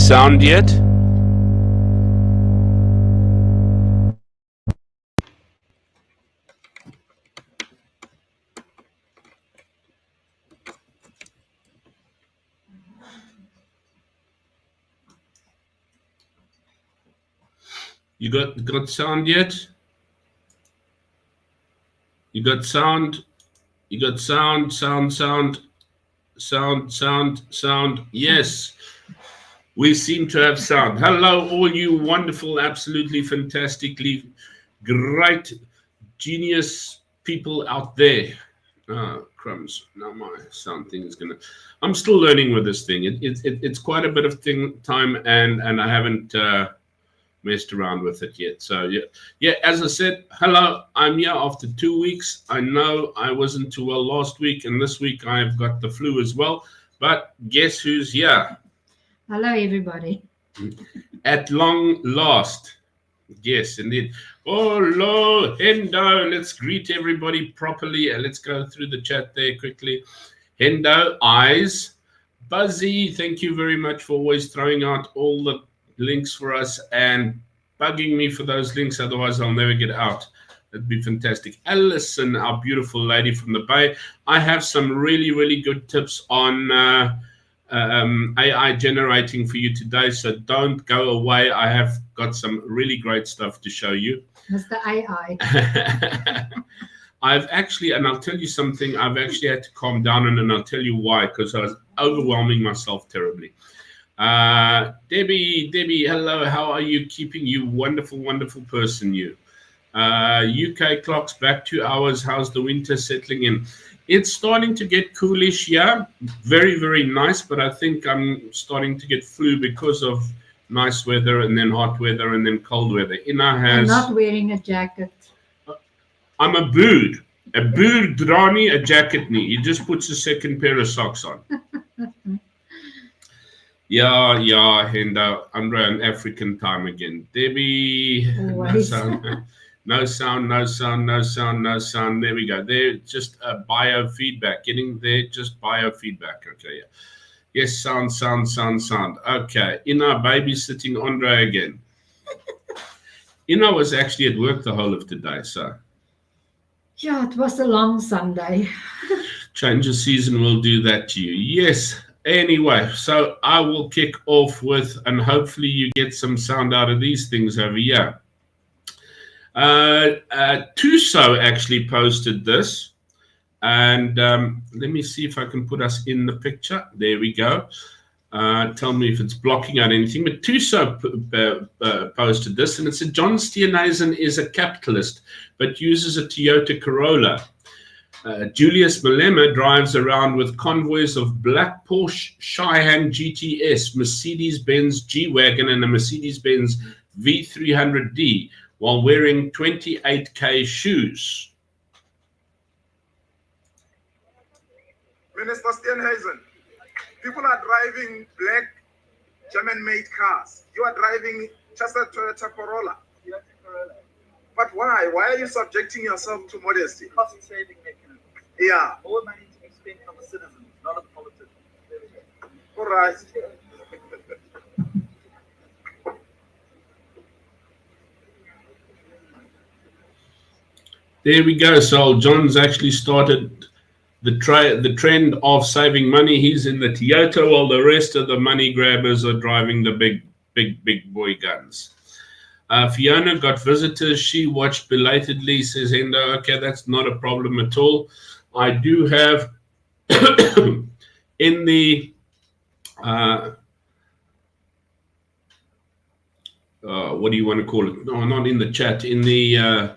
sound yet? You got sound yet? You got sound? You got sound. Yes, we seem to have sound. Hello, all you wonderful, absolutely fantastically great, genius people out there. Crumbs. Now my sound thing is gonna. I'm still learning with this thing. It's quite a bit of time, and I haven't messed around with it yet. So yeah. As I said, hello. I'm here after 2 weeks. I know I wasn't too well last week, and this week I've got the flu as well. But guess who's here? Hello, everybody. At long last. Yes, indeed. Hello, Hendo. Let's greet everybody properly. Let's go through the chat there quickly. Hendo, Eyes. Buzzy, thank you very much for always throwing out all the links for us and bugging me for those links. Otherwise, I'll never get out. That'd be fantastic. Alison, our beautiful lady from the Bay. I have some really, really good tips on AI generating for you today, so don't go away. I have got some really great stuff to show you. Mr. AI. I've actually, and I'll tell you something, I've actually had to calm down, and I'll tell you why, because I was overwhelming myself terribly. Debbie, hello, how are you keeping, you wonderful, wonderful person, you? UK clocks back 2 hours. How's the winter settling in? It's starting to get coolish, yeah. Very, very nice, but I think I'm starting to get flu because of nice weather and then hot weather and then cold weather. Ina has... I'm not wearing a jacket. I'm a bood. A bood dra nie, a jacket nie. He just puts a second pair of socks on. Yeah, Hendo. Under an African time again. Debbie... No sound. There we go. There, just a biofeedback. Getting there, just biofeedback. Okay, yeah. Yes, sound. Okay, Ina babysitting Andre again. Ina was actually at work the whole of today, so. Yeah, it was a long Sunday. Change of season will do that to you. Yes. Anyway, so I will kick off with, and hopefully you get some sound out of these things over here. Tuso actually posted this, and let me see if I can put us in the picture. There we go. Tell me if it's blocking out anything. But Tuso posted this, and it said John Steenhuisen is a capitalist, but uses a Toyota Corolla. Julius Malema drives around with convoys of black Porsche Cayenne GTS, Mercedes-Benz G-Wagon, and a Mercedes-Benz V300D. While wearing 28K shoes. Minister Steenhuisen, people are driving black German-made cars. You are driving just a Toyota Corolla. But why? Why are you subjecting yourself to modesty? Cost-saving mechanism. Yeah. All money to be spent on the citizens, not on the politicians. All right. There we go. So John's actually started the trend of saving money. He's in the Toyota while the rest of the money grabbers are driving the big boy guns. Fiona got visitors. She watched belatedly, says Hendo. Okay, that's not a problem at all. I do have in the what do you want to call it? No, not in the chat. In the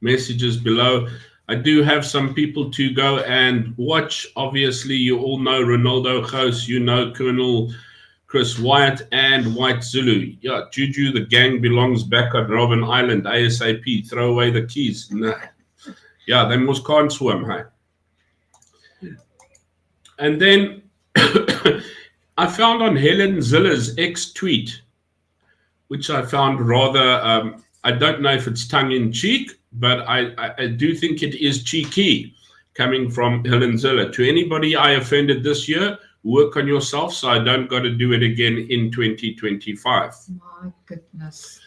messages below, I do have some people to go and watch. Obviously, you all know Renaldo Gouws, you know Col Chris Wyatt and White Zulu. Yeah, Juju, the gang belongs back on Robben Island, ASAP. Throw away the keys. Nah. Yeah, they must can't swim, hey. And then I found on Helen Zilla's ex-tweet, which I found rather, I don't know if it's tongue-in-cheek, but I do think it is cheeky coming from Helen Zilla. To anybody I offended this year, work on yourself so I don't got to do it again in 2025. My goodness.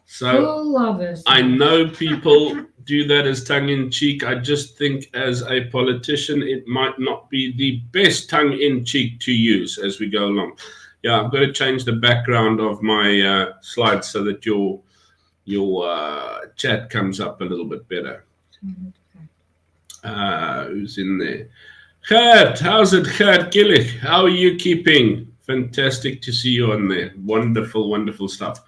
So Full of us. I know people do that as tongue-in-cheek. I just think as a politician, it might not be the best tongue-in-cheek to use as we go along. Yeah, I've got to change the background of my slides so that your chat comes up a little bit better. Who's in there? Gert, how's it, Gert Gillich? How are you keeping? Fantastic to see you on there. Wonderful, wonderful stuff.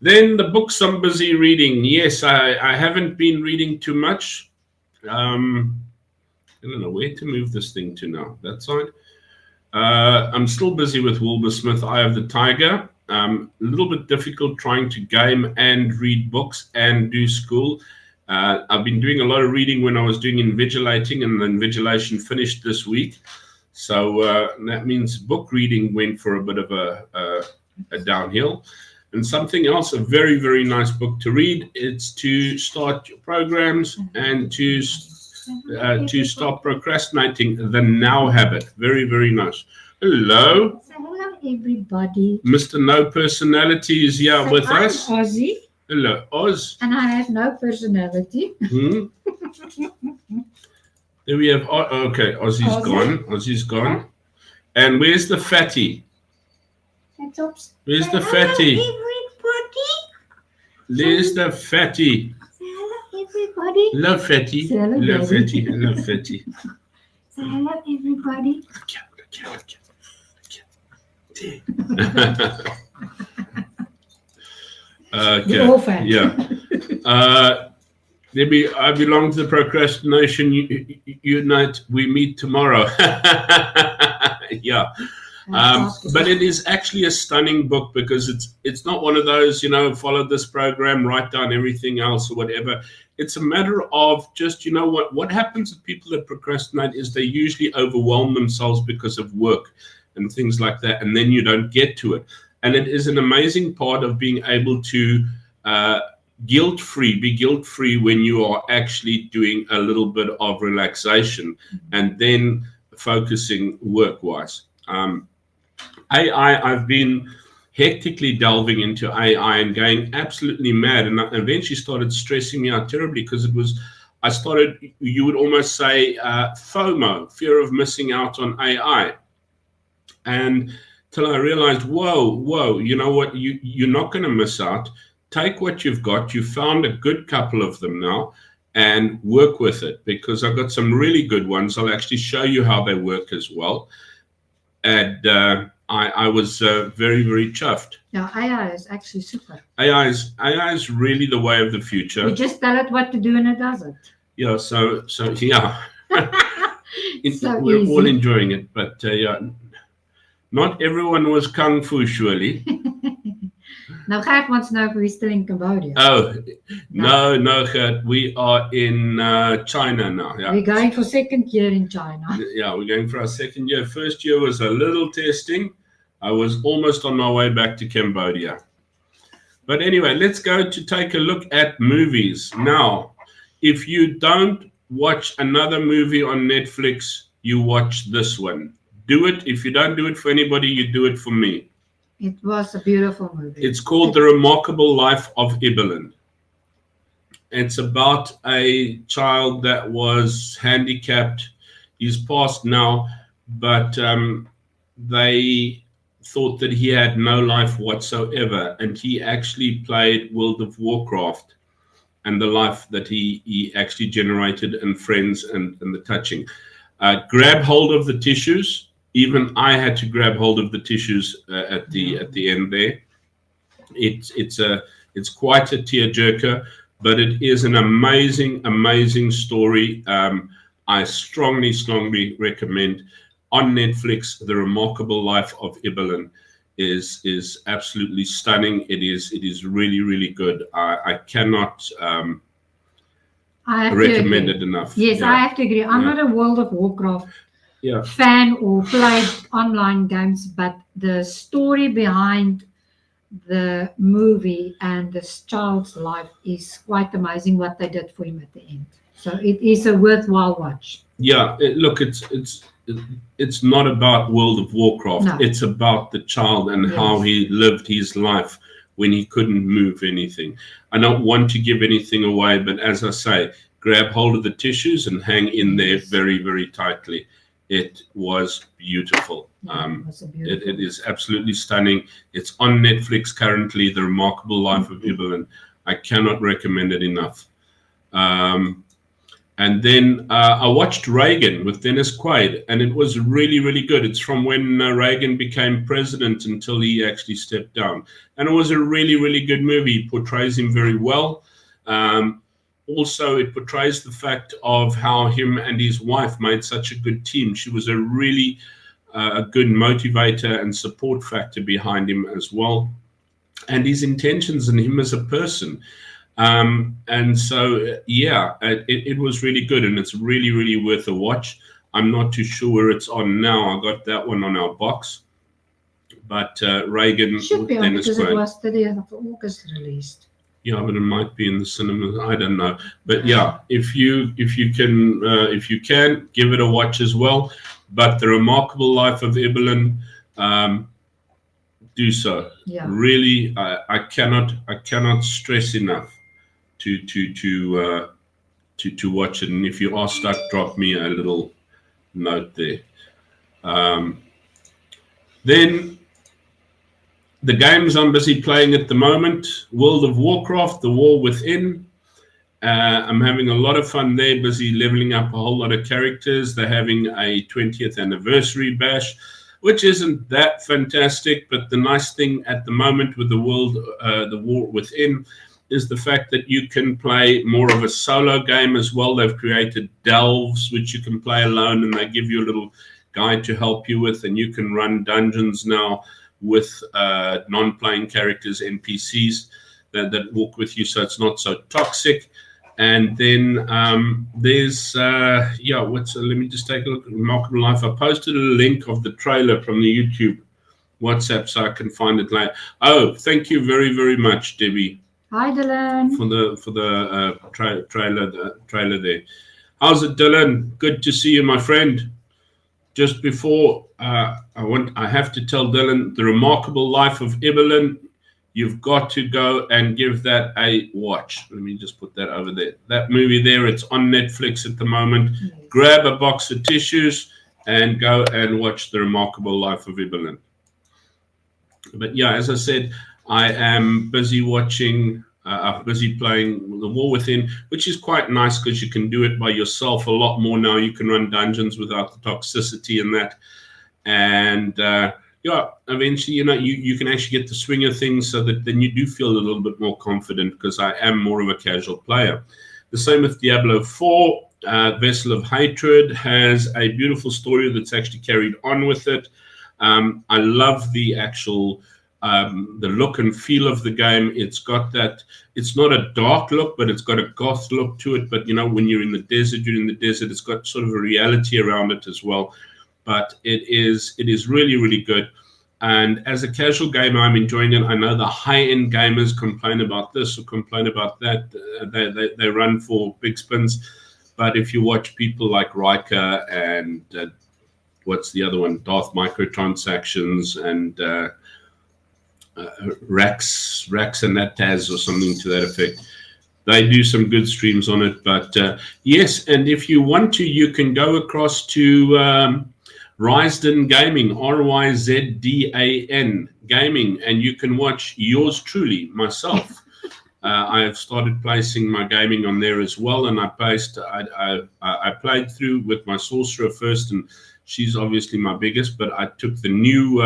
Then the books I'm busy reading. Yes, I haven't been reading too much. I don't know where to move this thing to now. That side. I'm still busy with Wilbur Smith, Eye of the Tiger. A little bit difficult trying to game and read books and do school. I've been doing a lot of reading when I was doing invigilating, and the invigilation finished this week. So that means book reading went for a bit of a downhill. And something else, a very, very nice book to read. It's to start your programs and to stop procrastinating. The Now Habit. Very, very nice. Hello. So hello, everybody. Mr. No Personality is here with I'm us. Ozzy, Hello, Oz. and I have no personality. Hmm? There we have. Oh, okay, Ozzy's Ozzy. gone. Ozzy's gone. And where's the fatty? Where's the fatty? There's the fatty. Hello, everybody. Hello, fatty. Say hello, Hello, Daddy. fatty. Hello, fatty. Say hello, everybody. Okay. We're all fat. Yeah. I belong to the procrastination unite. We meet tomorrow. Yeah. But it is actually a stunning book because it's not one of those, follow this program, write down everything else or whatever. It's a matter of just, what happens with people that procrastinate is they usually overwhelm themselves because of work and things like that, and then you don't get to it. And it is an amazing part of being able to be guilt-free when you are actually doing a little bit of relaxation and then focusing work-wise. AI, I've been hectically delving into AI and going absolutely mad, and I eventually started stressing me out terribly because you would almost say FOMO, fear of missing out on AI. And till I realized, whoa, you know what? You're not going to miss out. Take what you've got. You found a good couple of them now and work with it, because I've got some really good ones. I'll actually show you how they work as well. And I was very, very chuffed. Yeah, AI is actually super. AI is really the way of the future. We just tell it what to do and it does it. Yeah, so yeah. So We're easy. all enjoying it, but yeah. Not everyone was Kung Fu, surely. Now, Gert wants to know if we're still in Cambodia. Oh, no, Gert. We are in China now. Yeah. We're going for second year in China. Yeah, we're going for our second year. First year was a little testing. I was almost on my way back to Cambodia. But anyway, let's go to take a look at movies. Now, if you don't watch another movie on Netflix, you watch this one. Do it. If you don't do it for anybody, you do it for me. It was a beautiful movie. It's called The Remarkable Life of Iberlin. It's about a child that was handicapped. He's passed now, but they thought that he had no life whatsoever, and he actually played World of Warcraft and the life that he actually generated, and friends and the touching. Grab hold of the tissues. Even I had to grab hold of the tissues at the end there. It's quite a tearjerker, but it is an amazing story. I strongly recommend on Netflix. The Remarkable Life of Iberlin is absolutely stunning. It is really good. I cannot recommend it enough. Yes, Yeah. I have to agree. I'm not a World of Warcraft Yeah. fan or play online games, but the story behind the movie and this child's life is quite amazing what they did for him at the end. So it is a worthwhile watch. Yeah, look, it's it's not about World of Warcraft. No. It's about the child and how he lived his life when he couldn't move anything. I don't want to give anything away, but as I say, grab hold of the tissues and hang in there very, very tightly. It was beautiful. It was a beautiful. It is absolutely stunning. It's on Netflix currently, The Remarkable Life of Evelyn. I cannot recommend it enough. And then I watched Reagan with Dennis Quaid, and it was really, really good. It's from when Reagan became president until he actually stepped down. And it was a really, really good movie. It portrays him very well. Also, it portrays the fact of how him and his wife made such a good team. She was a really a good motivator and support factor behind him as well. And his intentions and him as a person. And so, yeah, it was really good, and it's really, really worth a watch. I'm not too sure where it's on now. I got that one on our box. But Reagan, Should be on Dennis because it Quaid. was 30th of August released. Yeah, but it might be in the cinemas. I don't know. But yeah, if you can give it a watch as well. But The Remarkable Life of Evelyn, do so. Yeah. Really, I cannot stress enough to watch it. And if you are stuck, drop me a little note there. Then the games I'm busy playing at the moment: World of Warcraft, The War Within. I'm having a lot of fun there, busy leveling up a whole lot of characters. They're having a 20th anniversary bash, which isn't that fantastic, but the nice thing at the moment with the War Within is the fact that you can play more of a solo game as well. They've created delves, which you can play alone, and they give you a little guide to help you with, and you can run dungeons now with non-playing characters, NPCs that walk with you, so it's not so toxic. And then there's let me just take a look at Remarkable Life. I posted a link of the trailer from the YouTube WhatsApp so I can find it later. Oh, thank you very, very much, Debbie. Hi, Dylan. For the trailer there. How's it, Dylan? Good to see you, my friend. Just before I have to tell Dylan, The Remarkable Life of Evelyn. You've got to go and give that a watch. Let me just put that over there. That movie there, it's on Netflix at the moment. Yes. Grab a box of tissues and go and watch The Remarkable Life of Evelyn. But yeah, as I said, I am busy watching, busy playing The War Within, which is quite nice because you can do it by yourself a lot more now. You can run dungeons without the toxicity and that. And yeah, eventually, you can actually get the swing of things, so that then you do feel a little bit more confident, because I am more of a casual player. The same with Diablo 4. Vessel of Hatred has a beautiful story that's actually carried on with it. I love the actual the look and feel of the game. It's got that, it's not a dark look, but it's got a goth look to it. But when you're in the desert, it's got sort of a reality around it as well. But it is really, really good. And as a casual gamer, I'm enjoying it. I know the high-end gamers complain about this or complain about that. They run for big spins. But if you watch people like Riker and what's the other one? Darth Microtransactions and Rax and Nataz or something to that effect. They do some good streams on it. But yes, and if you want to, you can go across to Ryzdan Gaming, RYZDAN Gaming, and you can watch yours truly, myself. I have started placing my gaming on there as well, and I played through with my sorcerer first, and she's obviously my biggest, but I took the new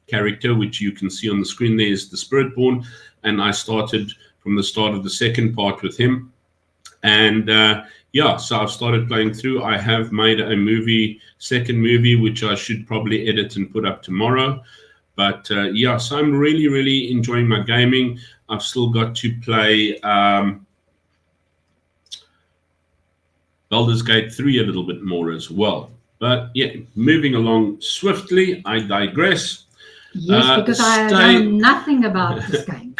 character, which you can see on the screen there, is the Spiritborn, and I started from the start of the second part with him. And yeah, so I've started playing through. I have made a second movie, which I should probably edit and put up tomorrow. But yeah, so I'm really, really enjoying my gaming. I've still got to play Baldur's Gate 3 a little bit more as well. But yeah, moving along swiftly, I digress. Yes, because I know nothing about this game.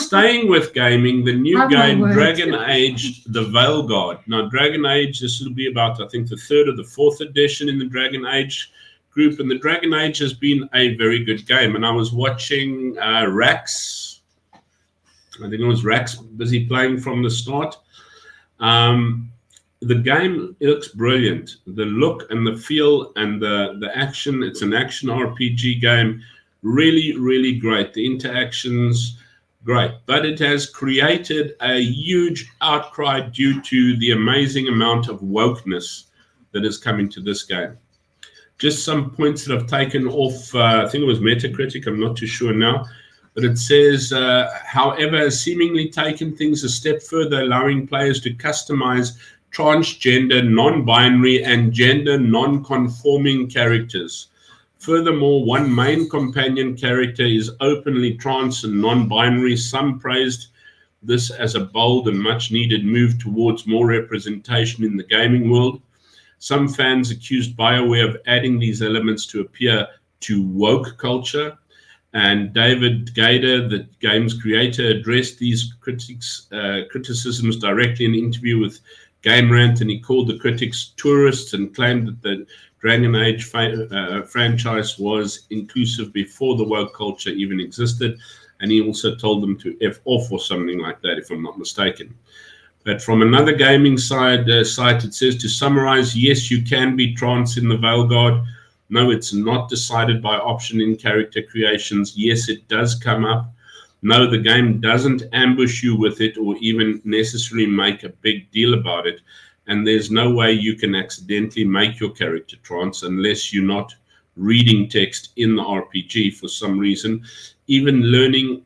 Staying with gaming, the new Have my game, word. Dragon Age, the Veil Guard. Now, Dragon Age, this will be about, I think, the 3rd or the 4th edition in the Dragon Age group. And the Dragon Age has been a very good game. And I was watching Rax. I think it was Rax busy playing from the start. The game, it looks brilliant. The look and the feel and the action, it's an action RPG game. Really, really great. The interactions, great. But it has created a huge outcry due to the amazing amount of wokeness that has come into this game. Just some points that I've taken off, I think it was Metacritic, I'm not too sure now. But it says, however, has seemingly taken things a step further, allowing players to customize transgender, non-binary, and gender non-conforming characters. Furthermore, one main companion character is openly trans and non-binary. Some praised this as a bold and much-needed move towards more representation in the gaming world. Some fans accused BioWare of adding these elements to appear to woke culture. And David Gader, the game's creator, addressed these criticisms directly in an interview with Game Rant, and he called the critics tourists and claimed that the Dragon Age franchise was inclusive before the woke culture even existed. And he also told them to F off or something like that, if I'm not mistaken. But from another gaming site, it says, to summarize, yes, you can be trans in the Veil Guard. No, it's not decided by option in character creations. Yes, it does come up. No, the game doesn't ambush you with it or even necessarily make a big deal about it. And there's no way you can accidentally make your character trans unless you're not reading text in the RPG for some reason. Even learning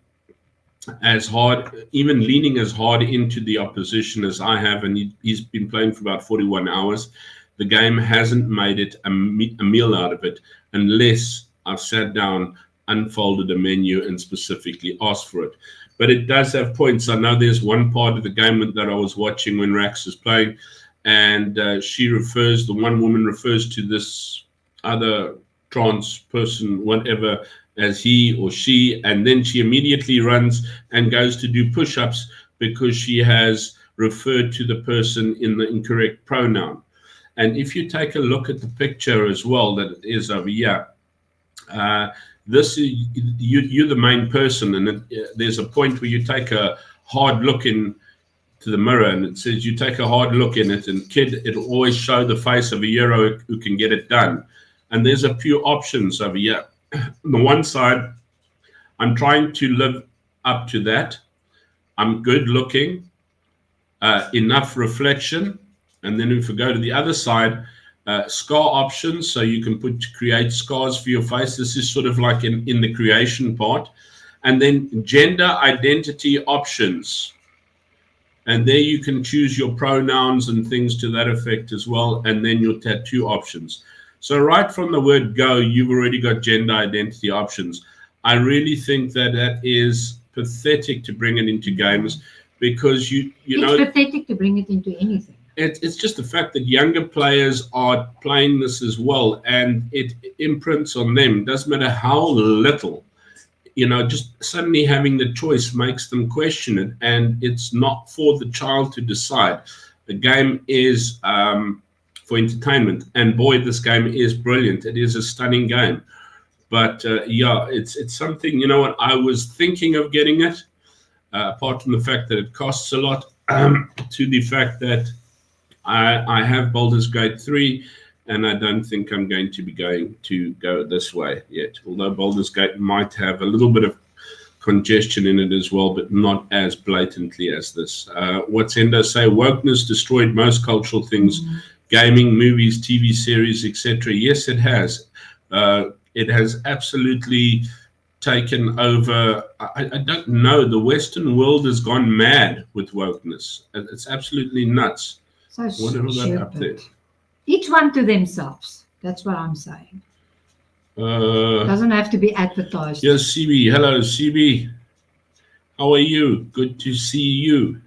as hard, even leaning as hard into the opposition as I have, and he's been playing for about 41 hours, the game hasn't made it a meal out of it unless I've sat down, unfolded a menu, and specifically asked for it. But it does have points. I know there's one part of the game that I was watching when Rax was playing, and the one woman refers to this other trans person, whatever, as he or she, and then she immediately runs and goes to do push-ups because she has referred to the person in the incorrect pronoun. And if you take a look at the picture as well that it is over here, this is you're the main person, and there's a point where you take a hard look into the mirror, and it says you take a hard look in it, and kid, it'll always show the face of a hero who can get it done. And there's a few options over here. On the one side, I'm trying to live up to that. I'm good looking, enough reflection. And then if we go to the other side, scar options, so you can create scars for your face. This is sort of like in the creation part. And then gender identity options. And there you can choose your pronouns and things to that effect as well. And then your tattoo options. So right from the word go, you've already got gender identity options. I really think that is pathetic to bring it into games, because it's pathetic to bring it into anything. It's just the fact that younger players are playing this as well, and it imprints on them. Doesn't matter how little, just suddenly having the choice makes them question it, and it's not for the child to decide. The game is for entertainment, and boy, this game is brilliant. It is a stunning game. But it's something, I was thinking of getting it, apart from the fact that it costs a lot, to the fact that I have Baldur's Gate 3, and I don't think I'm going to be going to go this way yet. Although Baldur's Gate might have a little bit of congestion in it as well, but not as blatantly as this. What's Endo say? Wokeness destroyed most cultural things, gaming, movies, TV series, etc. Yes, it has. It has absolutely taken over. I don't know. The Western world has gone mad with wokeness. It's absolutely nuts. So what have we got up there? Each one to themselves. That's what I'm saying. Doesn't have to be advertised. Yes, CB. Hello, CB. How are you? Good to see you.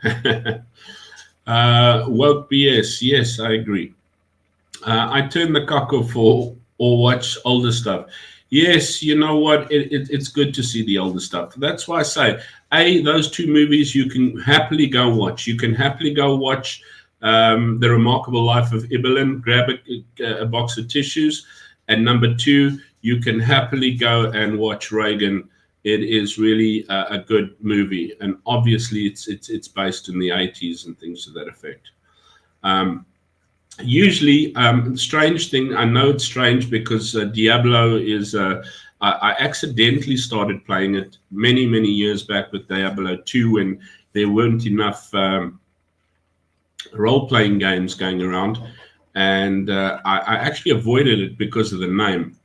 Woke BS. Yes, I agree. I turn the cock off or watch older stuff. Yes, you know what? It's good to see the older stuff. That's why I say, those two movies you can happily go watch. You can happily go watch The Remarkable Life of Ibelin, grab a box of tissues. And number two, you can happily go and watch Reagan. It is really a good movie. And obviously, it's based in the 80s and things to that effect. Usually, strange thing, I know it's strange because Diablo is, I accidentally started playing it many, many years back with Diablo 2 when there weren't enough role-playing games going around. And I actually avoided it because of the name.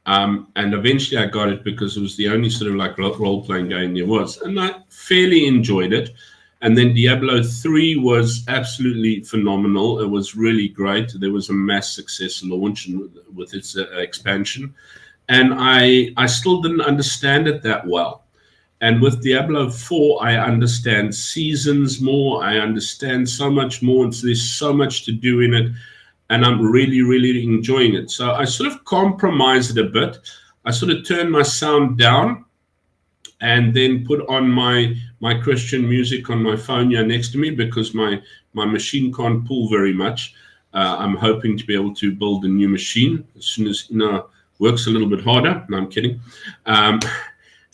And eventually I got it because it was the only sort of like role-playing game there was. And I fairly enjoyed it. And then Diablo 3 was absolutely phenomenal. It was really great. There was a mass success launch with its expansion. And I still didn't understand it that well. And with Diablo 4, I understand seasons more. I understand so much more. And so there's so much to do in it. And I'm really, really enjoying it. So I sort of compromised it a bit. I sort of turned my sound down and then put on my Christian music on my phone here next to me because my machine can't pull very much. I'm hoping to be able to build a new machine as soon as, works a little bit harder. No, I'm kidding. Then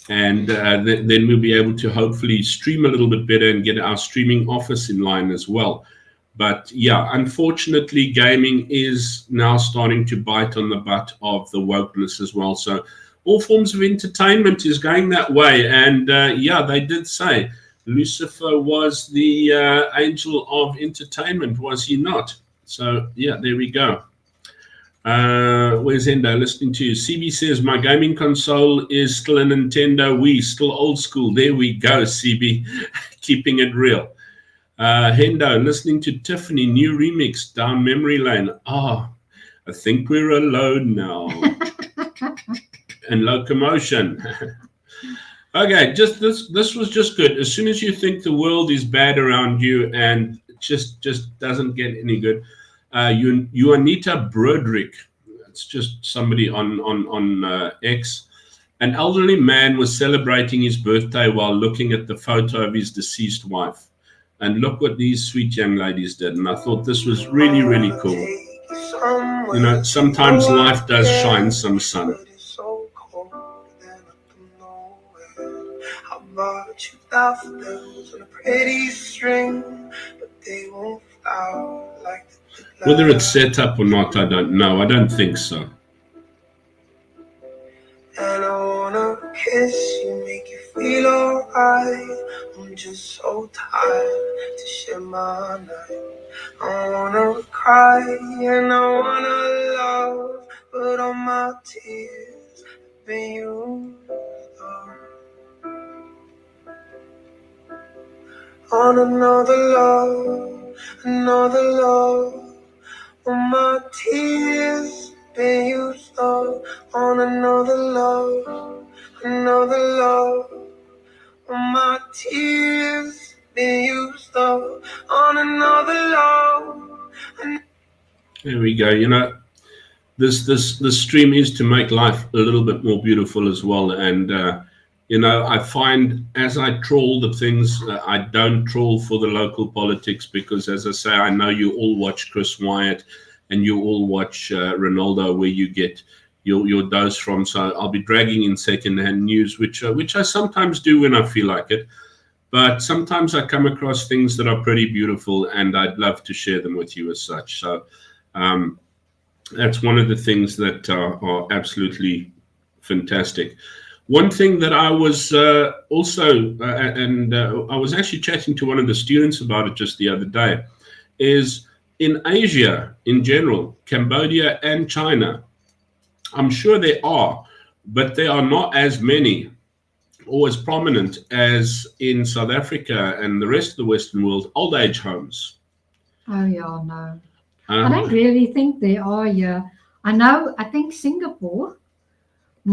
we'll be able to hopefully stream a little bit better and get our streaming office in line as well. But yeah, unfortunately, gaming is now starting to bite on the butt of the wokeness as well. So all forms of entertainment is going that way. And they did say Lucifer was the angel of entertainment, was he not? So yeah, there we go. Where's Endo? Listening to you. CB says, my gaming console is still a Nintendo Wii, still old school. There we go, CB. Keeping it real. Hendo, listening to Tiffany, new remix, Down Memory Lane. I think we're alone now. And Locomotion. Okay, just this was just good. As soon as you think the world is bad around you and just doesn't get any good, you Anita Broderick, it's just somebody on X. An elderly man was celebrating his birthday while looking at the photo of his deceased wife. And look what these sweet young ladies did. And I thought this was really, really cool. Sometimes life does shine some sun. Whether it's set up or not, I don't know. I don't think so. And I wanna kiss you, make you feel alright. I'm just so tired to share my night. I wanna cry and I wanna love, but all my tears have been used up on another love. All my tears been used up on another love. All my tears been used up on another love. There we go. This stream is to make life a little bit more beautiful as well. And I find as I trawl the things, I don't trawl for the local politics because, as I say, I know you all watch Chris Wyatt and you all watch Renaldo, where you get your dose from. So I'll be dragging in secondhand news, which I sometimes do when I feel like it. But sometimes I come across things that are pretty beautiful, and I'd love to share them with you as such. So that's one of the things that are absolutely fantastic. One thing that I was also, I was actually chatting to one of the students about it just the other day, is in Asia in general, Cambodia and China, I'm sure there are, but they are not as many or as prominent as in South Africa and the rest of the Western world, old age homes. Oh, yeah, no. I don't really think there are here. I think Singapore,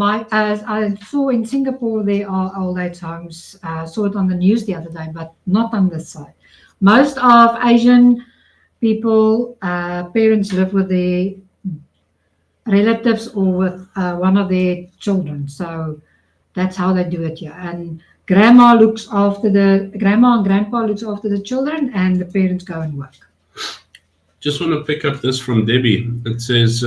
as I saw in Singapore, there are old age homes. I saw it on the news the other day, but not on this side. Most of Asian people, parents live with their relatives or with one of their children. So that's how they do it here. And grandma and grandpa looks after the children, and the parents go and work. Just want to pick up this from Debbie. It says,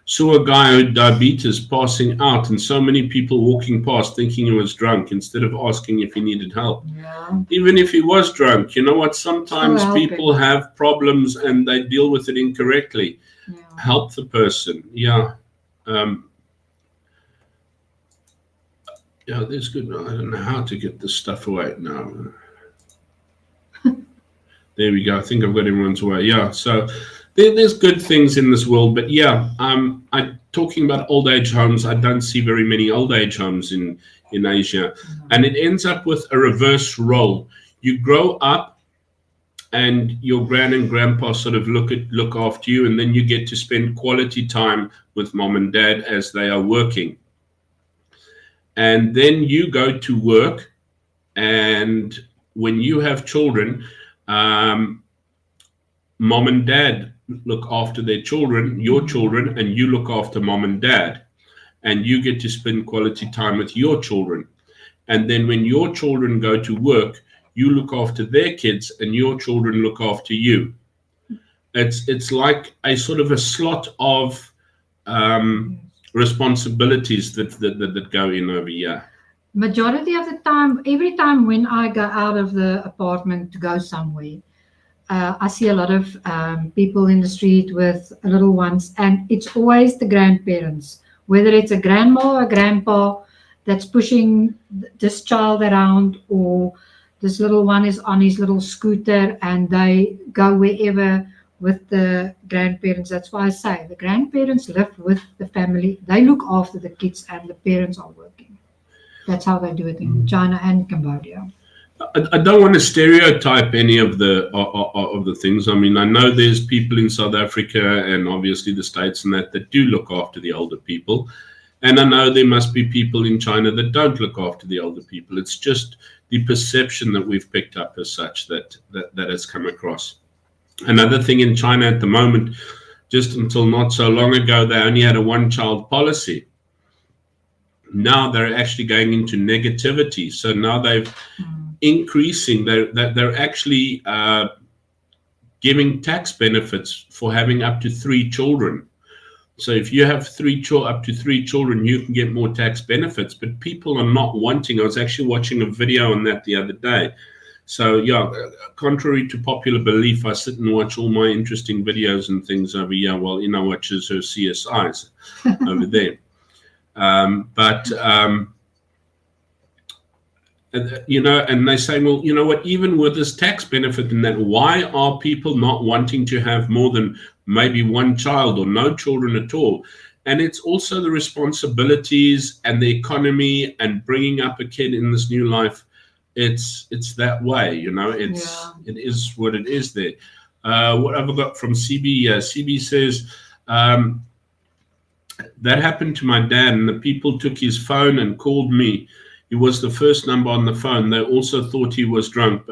saw a guy with diabetes passing out and so many people walking past thinking he was drunk instead of asking if he needed help. Yeah. Even if he was drunk, you know what? Sometimes Still people have problems and they deal with it incorrectly. Yeah. Help the person. Yeah. Yeah, there's good. I don't know how to get this stuff away now. There we go. I think I've got everyone's away. Yeah. So there's good things in this world, but yeah, I'm talking about old age homes. I don't see very many old age homes in Asia, and it ends up with a reverse role. You grow up, and your gran and grandpa sort of look after you, and then you get to spend quality time with mom and dad as they are working. And then you go to work, and when you have children, mom and dad look after their children, your children, and you look after mom and dad, and you get to spend quality time with your children. And then when your children go to work, you look after their kids, and your children look after you. It's like a sort of a slot of responsibilities that go in over here. Majority of the time, every time when I go out of the apartment to go somewhere, I see a lot of people in the street with little ones, and it's always the grandparents, whether it's a grandma or a grandpa that's pushing this child around, or this little one is on his little scooter and they go wherever with the grandparents. That's why I say the grandparents live with the family. They look after the kids and the parents are working. That's how they do it in China and Cambodia. I don't want to stereotype any of the things. I mean, I know there's people in South Africa and obviously the States and that do look after the older people. And I know there must be people in China that don't look after the older people. It's just the perception that we've picked up as such that has come across. Another thing in China at the moment, just until not so long ago, they only had a one-child policy. Now they're actually going into negativity. So now they've increasing. They're actually giving tax benefits for having up to 3 children. So if you have up to 3 children, you can get more tax benefits. But people are not wanting. I was actually watching a video on that the other day. So yeah, contrary to popular belief, I sit and watch all my interesting videos and things over here while Ina watches her CSIs over there. You know, and they say, well, you know what, even with this tax benefit and that, why are people not wanting to have more than maybe 1 child or no children at all? And it's also the responsibilities and the economy and bringing up a kid in this new life. It's that way, you know, it is what it is there. What have I got from CB? CB says, that happened to my dad, and the people took his phone and called me. He was the first number on the phone. They also thought he was drunk,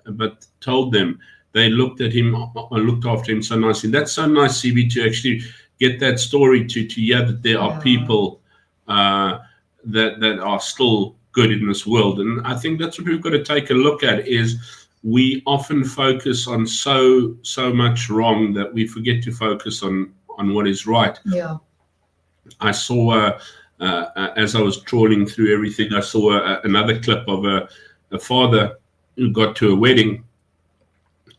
but told them. They looked at him, looked after him so nicely. That's so nice, CB, to actually get that story to hear that there are people that are still good in this world. And I think that's what we've got to take a look at, is we often focus on so much wrong that we forget to focus on what is right. Yeah. I saw, as I was trawling through everything, I saw another clip of a father who got to a wedding,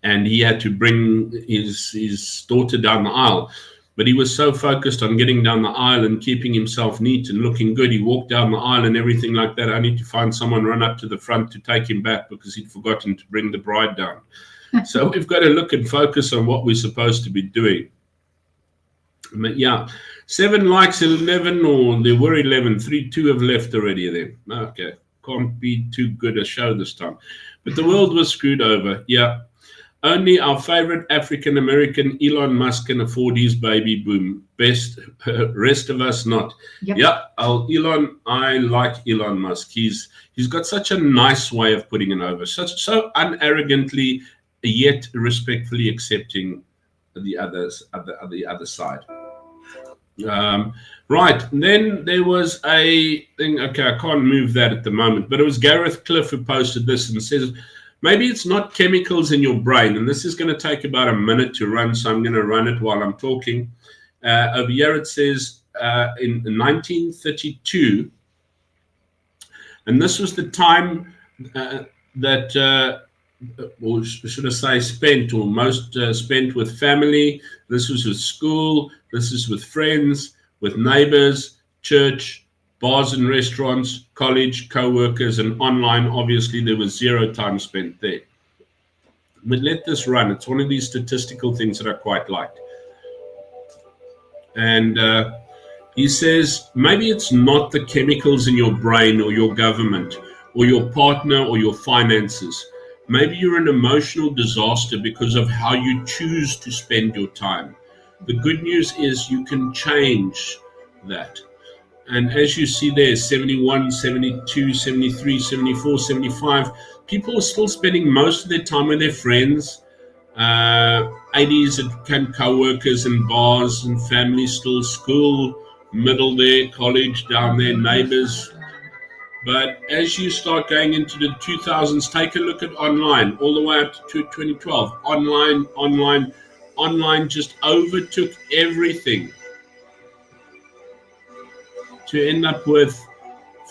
and he had to bring his daughter down the aisle. But he was so focused on getting down the aisle and keeping himself neat and looking good. He walked down the aisle and everything like that. I need to find someone run up to the front to take him back because he'd forgotten to bring the bride down. So we've got to look and focus on what we're supposed to be doing. But yeah, 7 likes, 11, or there were 11. 2 have left already then. Okay, can't be too good a show this time. But the world was screwed over. Yeah. Only our favorite African-American, Elon Musk, can afford his baby boom. Rest of us not. Yep. Yeah, Elon, I like Elon Musk. He's got such a nice way of putting it over. So unarrogantly, yet respectfully accepting the other side. Right, and then there was a thing. Okay, I can't move that at the moment, but it was Gareth Cliff who posted this and says, maybe it's not chemicals in your brain, and this is going to take about a minute to run, so I'm going to run it while I'm talking. Over here it says in 1932, and this was the time that, or should I say, spent, or most spent with family. This was with school. This is with friends, with neighbors, church, bars and restaurants, college, co-workers, and online. Obviously, there was zero time spent there. But let this run. It's one of these statistical things that I quite like. And he says, maybe it's not the chemicals in your brain or your government or your partner or your finances. Maybe you're an emotional disaster because of how you choose to spend your time. The good news is you can change that. And as you see there, 71, 72, 73, 74, 75, people are still spending most of their time with their friends. 80s at co-workers and bars, and families still, school, middle there, college down there, neighbors. But as you start going into the 2000s, take a look at online, all the way up to 2012. Online just overtook everything, to end up with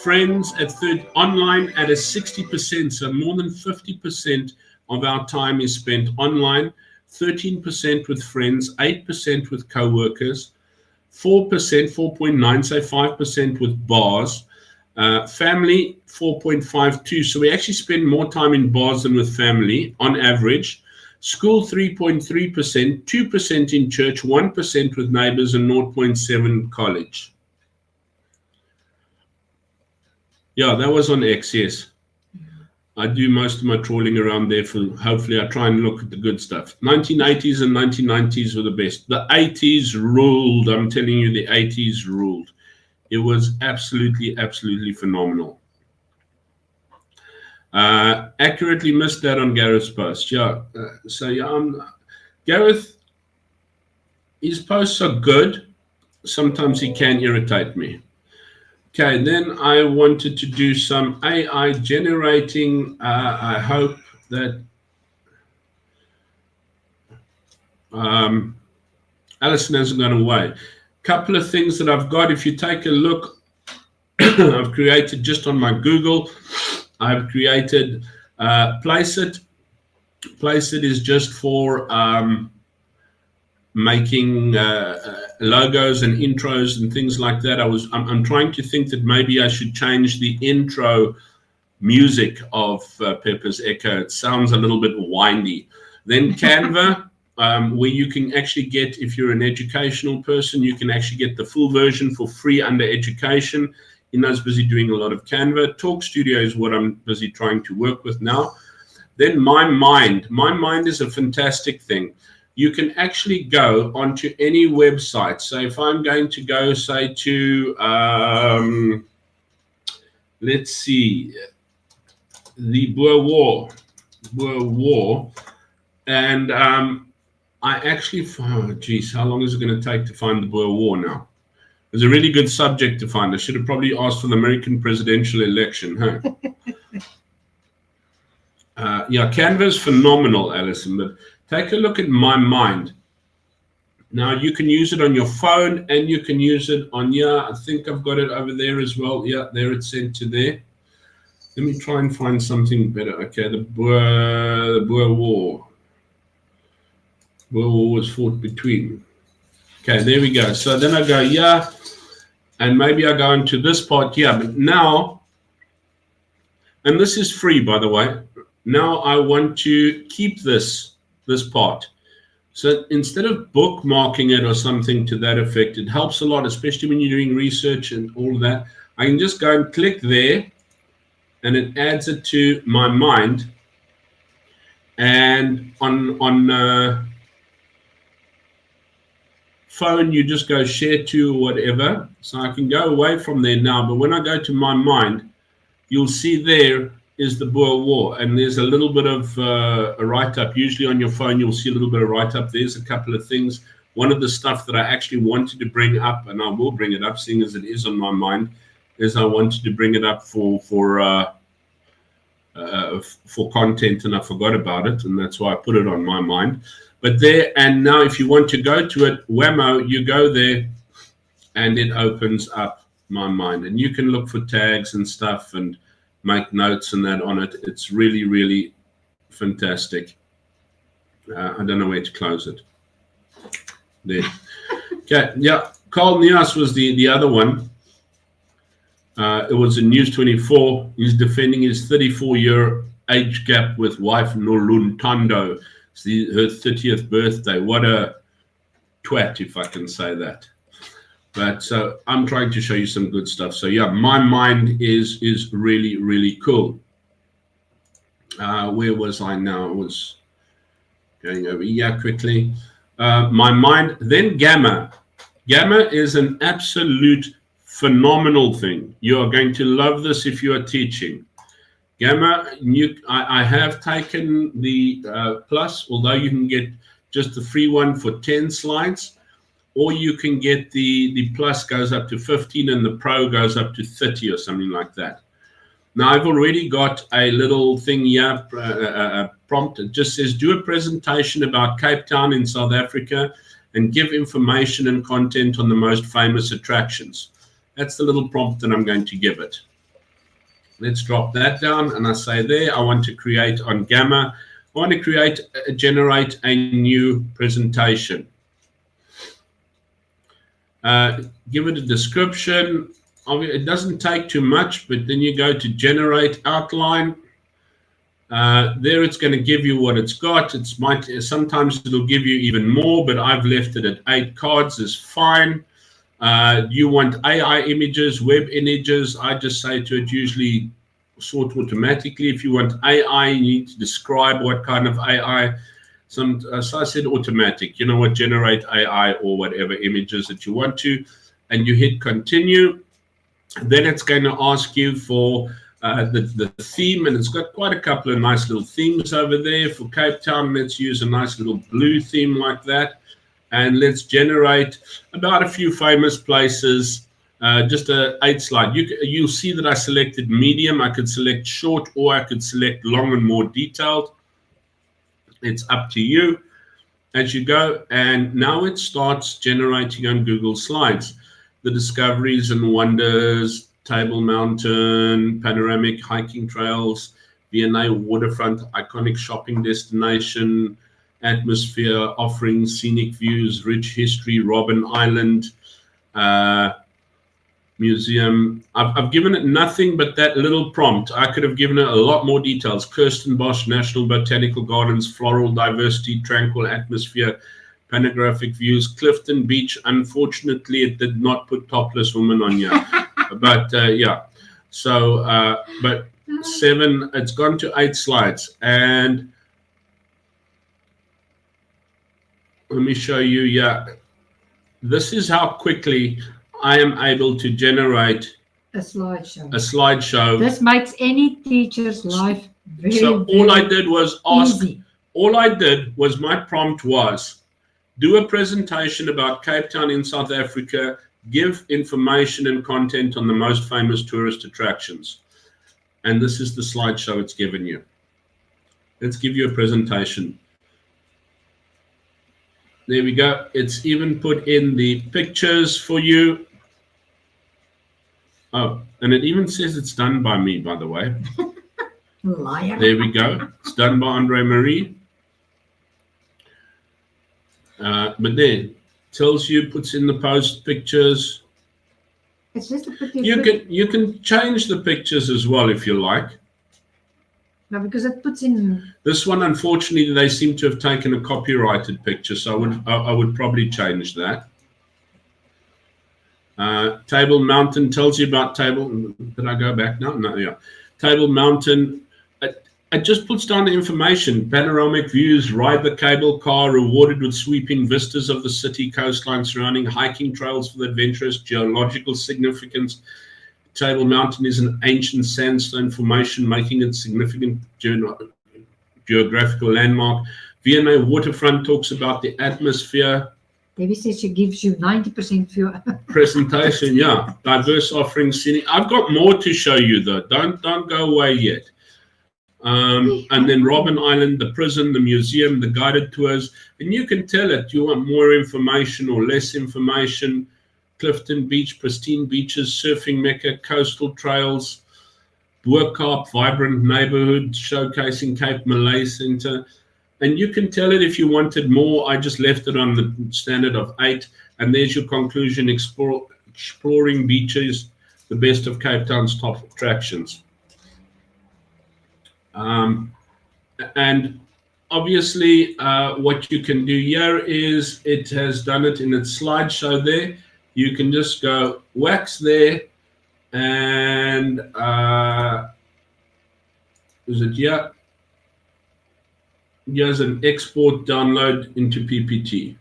friends at online at a 60%, so more than 50% of our time is spent online, 13% with friends, 8% with co-workers, 4%, 4.9, say 5% with bars, family 4.52. So we actually spend more time in bars than with family on average. School 3.3%, 2% in church, 1% with neighbors, and 0.7 college. Yeah, that was on X, yes. I do most of my trawling around there. Hopefully I try and look at the good stuff. 1980s and 1990s were the best. The 80s ruled. I'm telling you, the 80s ruled. It was absolutely, absolutely phenomenal. Accurately missed that on Gareth's post. Yeah. Gareth, his posts are good. Sometimes he can irritate me. Okay, then I wanted to do some AI generating. I hope that Alison hasn't gone away. Couple of things that I've got. If you take a look, I've created just on my Google, I've created Placeit. Placeit is just for making logos and intros and things like that. I'm trying to think that maybe I should change the intro music of Pepper's Echo. It sounds a little bit windy. Then Canva, where you can actually get, if you're an educational person, you can actually get the full version for free under education. Ina's busy doing a lot of Canva. Talk Studio is what I'm busy trying to work with now. Then My Mind. My Mind is a fantastic thing. You can actually go onto any website. So if I'm going to go, say, to, let's see, the Boer War, and I actually, oh, geez, how long is it going to take to find the Boer War now? It's a really good subject to find. I should have probably asked for the American presidential election, huh? Yeah, Canva is phenomenal, Alison, but take a look at My Mind. Now, you can use it on your phone, and you can use it on, yeah, I think I've got it over there as well. Yeah, there it's sent to there. Let me try and find something better. Okay, the Boer War. Boer War was fought between. Okay, there we go. So then I go, yeah, and maybe I go into this part, yeah, but now, and this is free, by the way. Now I want to keep this part. So instead of bookmarking it or something to that effect, it helps a lot, especially when you're doing research and all of that. I can just go and click there, and it adds it to My Mind. And on phone, you just go share to or whatever. So I can go away from there now. But when I go to My Mind, you'll see there is the Boer War, and there's a little bit of a write-up. Usually on your phone, you'll see a little bit of write-up. There's a couple of things. one of the stuff that I actually wanted to bring up, and I will bring it up, seeing as it is on my mind, is I wanted to bring it up for content, and I forgot about it, and that's why I put it on my mind. But there, and now if you want to go to it, whammo, you go there, and it opens up my mind, and you can look for tags and stuff and make notes and that on it. It's really, really fantastic. I don't know where to close it. There. Okay, yeah. Col Chris was the other one. It was in News 24. He's defending his 34-year age gap with wife Noluntando. It's her 30th birthday. What a twat, if I can say that. But so I'm trying to show you some good stuff. So yeah, my mind is really, really cool. Where was I now? I was going over here quickly. My mind, then Gamma. Gamma is an absolute phenomenal thing. You are going to love this if you are teaching. Gamma, I have taken the plus, although you can get just the free one for 10 slides, or you can get the plus goes up to 15 and the pro goes up to 30 or something like that. Now, I've already got a little thing here, prompt. It just says, do a presentation about Cape Town in South Africa and give information and content on the most famous attractions. That's the little prompt that I'm going to give it. Let's drop that down, and I say there, I want to create on Gamma, I want to generate a new presentation. Give it a description. It doesn't take too much, but then you go to generate outline. There it's going to give you what it's got. Sometimes it'll give you even more, but I've left it at 8 cards is fine. You want AI images, web images, I just say to it usually sort automatically. If you want AI, you need to describe what kind of AI. So I said automatic, you know what, generate AI or whatever images that you want to, and you hit continue. Then it's going to ask you for the theme, and it's got quite a couple of nice little themes over there. For Cape Town, let's use a nice little blue theme like that, and let's generate about a few famous places, just a 8 slide. You'll see that I selected medium. I could select short, or I could select long and more detailed. It's up to you as you go, and now it starts generating on Google Slides the discoveries and wonders, Table Mountain, panoramic hiking trails, V&A waterfront, iconic shopping destination, atmosphere, offering scenic views, rich history, Robben Island, museum. I've given it nothing but that little prompt. I could have given it a lot more details. Kirstenbosch National Botanical Gardens, floral diversity, tranquil atmosphere, panoramic views, Clifton Beach. Unfortunately, it did not put topless women on here. But yeah, so but 7, it's gone to 8 slides. And let me show you, yeah, this is how quickly I am able to generate a slideshow. This makes any teacher's life very, so very all I did was ask, easy. all I did was, my prompt was, do a presentation about Cape Town in South Africa, give information and content on the most famous tourist attractions. And this is the slideshow it's given you. Let's give you a presentation. There we go. It's even put in the pictures for you. Oh, and it even says it's done by me, by the way. Liar. There we go. It's done by Andre Marie. But there, tells you, puts in the post pictures. It's just a pretty. You can change the pictures as well if you like. No, because it puts in. This one, unfortunately, they seem to have taken a copyrighted picture, so I would probably change that. Table Mountain tells you about Table. Did I go back now? No, yeah. Table Mountain. It just puts down the information. Panoramic views, ride the cable car, rewarded with sweeping vistas of the city coastline surrounding, hiking trails for the adventurous, geological significance. Table Mountain is an ancient sandstone formation, making it significant geographical landmark. V&A waterfront talks about the atmosphere. Debbie says she gives you 90% fewer. Presentation, yeah. Diverse offerings. I've got more to show you though. Don't go away yet. And then Robben Island, the prison, the museum, the guided tours, and you can tell it you want more information or less information. Clifton Beach, pristine beaches, surfing mecca, coastal trails, Boerkaap, vibrant neighborhood, showcasing Cape Malay Center. And you can tell it if you wanted more. I just left it on the standard of 8. And there's your conclusion, exploring beaches, the best of Cape Town's top attractions. And obviously what you can do here is it has done it in its slideshow there. You can just go wax there and is it here? Here's an export download into PPT.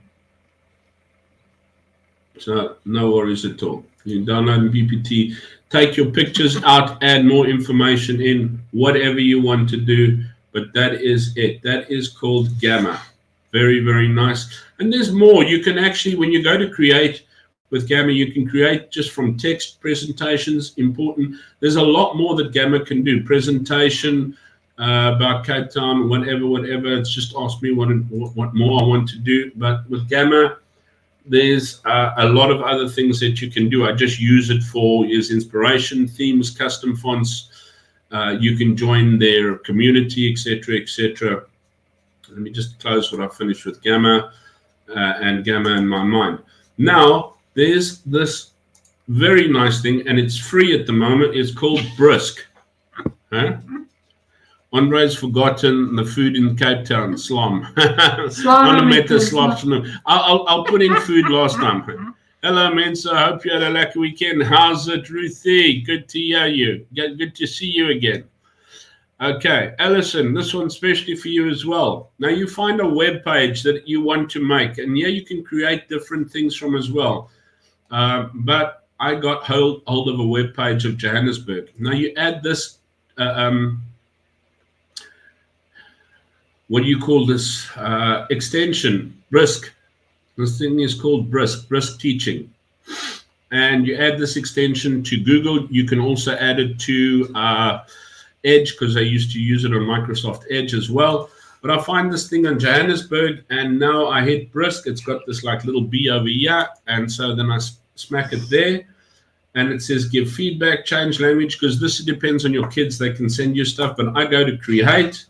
So no worries at all. You download in PPT, take your pictures out, add more information in, whatever you want to do, but that is it. That is called Gamma. Very, very nice. And there's more. You can actually, when you go to create with Gamma, you can create just from text presentations, important. There's a lot more that Gamma can do. Presentation about Cape Town, whatever. It's just ask me what more I want to do. But with Gamma, there's a lot of other things that you can do. I just use it for is inspiration, themes, custom fonts. You can join their community, etc., etc. Let me just close what I finished with Gamma and Gamma in my mind. Now, there's this very nice thing, and it's free at the moment. It's called Brisk. Huh? Andre's forgotten the food in Cape Town, slom. I'll put in food last time. Hello, Mensa. I hope you had a lucky weekend. How's it, Ruthie? Good to hear you. Good to see you again. Okay, Alison, this one's especially for you as well. Now, you find a web page that you want to make, and yeah, you can create different things from as well. But I got hold of a web page of Johannesburg. Now, you add this... what do you call this extension? Brisk. This thing is called Brisk Teaching. And you add this extension to Google. You can also add it to Edge, because I used to use it on Microsoft Edge as well. But I find this thing on Johannesburg, and now I hit Brisk. It's got this like little B over here. And so then I smack it there. And it says give feedback, change language, because this depends on your kids. They can send you stuff. But I go to create.